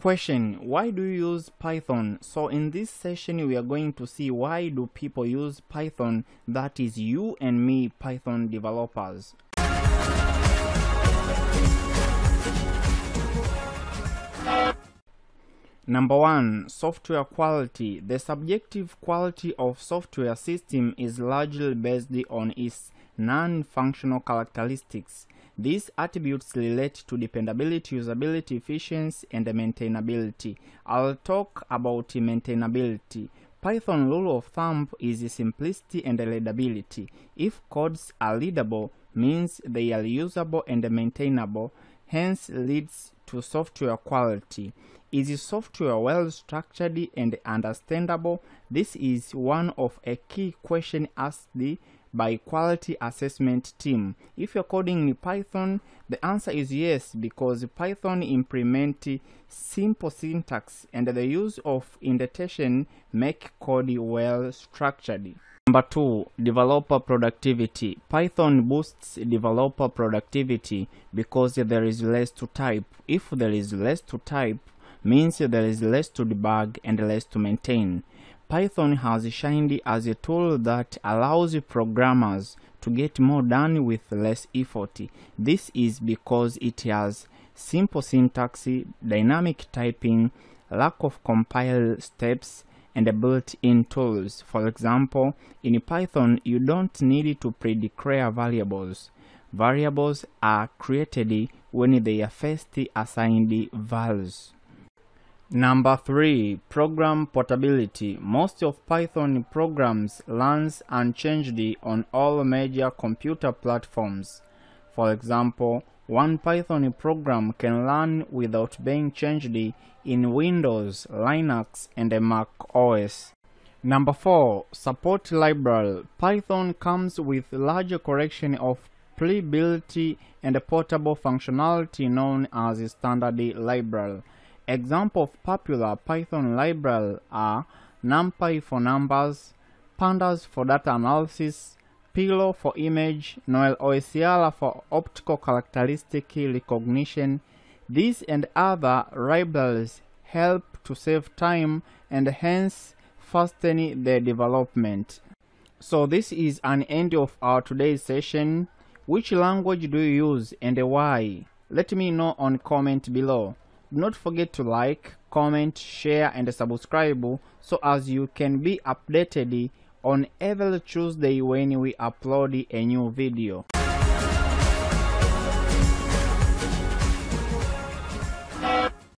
Question: why do you use Python? So in this session we are going to see why do people use Python, that is you and me Python developers. Number 1, software quality. The subjective quality of software system is largely based on its non-functional characteristics. These attributes relate to dependability, usability, efficiency, and maintainability. I'll talk about maintainability. Python rule of thumb is simplicity and readability. If codes are readable, means they are usable and maintainable, hence leads to software quality. Is software well structured and understandable? This is one of a key question asked by quality assessment team. If you're coding in Python, the answer is yes, because Python implements simple syntax and the use of indentation make code well structured. Number 2, developer productivity. Python boosts developer productivity because there is less to type. If there is less to type, means there is less to debug and less to maintain. Python has shined as a tool that allows programmers to get more done with less effort. This is because it has simple syntax, dynamic typing, lack of compile steps, and built-in tools. For example, in Python, you don't need to pre-declare variables. Variables are created when they are first assigned values. Number 3, program portability. Most of Python programs runs unchanged on all major computer platforms. For example, one Python program can run without being changed in Windows, Linux, and Mac OS. Number 4, support library. Python comes with large collection of pre-built and portable functionality known as standard library. Examples of popular Python libraries are NumPy for numbers, Pandas for data analysis, Pillow for image, NoelOCR for optical characteristic recognition. These and other libraries help to save time and hence fasten the development. So this is an end of our today's session. Which language do you use and why? Let me know on comment below. Do not forget to like, comment, share, and subscribe so as you can be updated on every Tuesday when we upload a new video.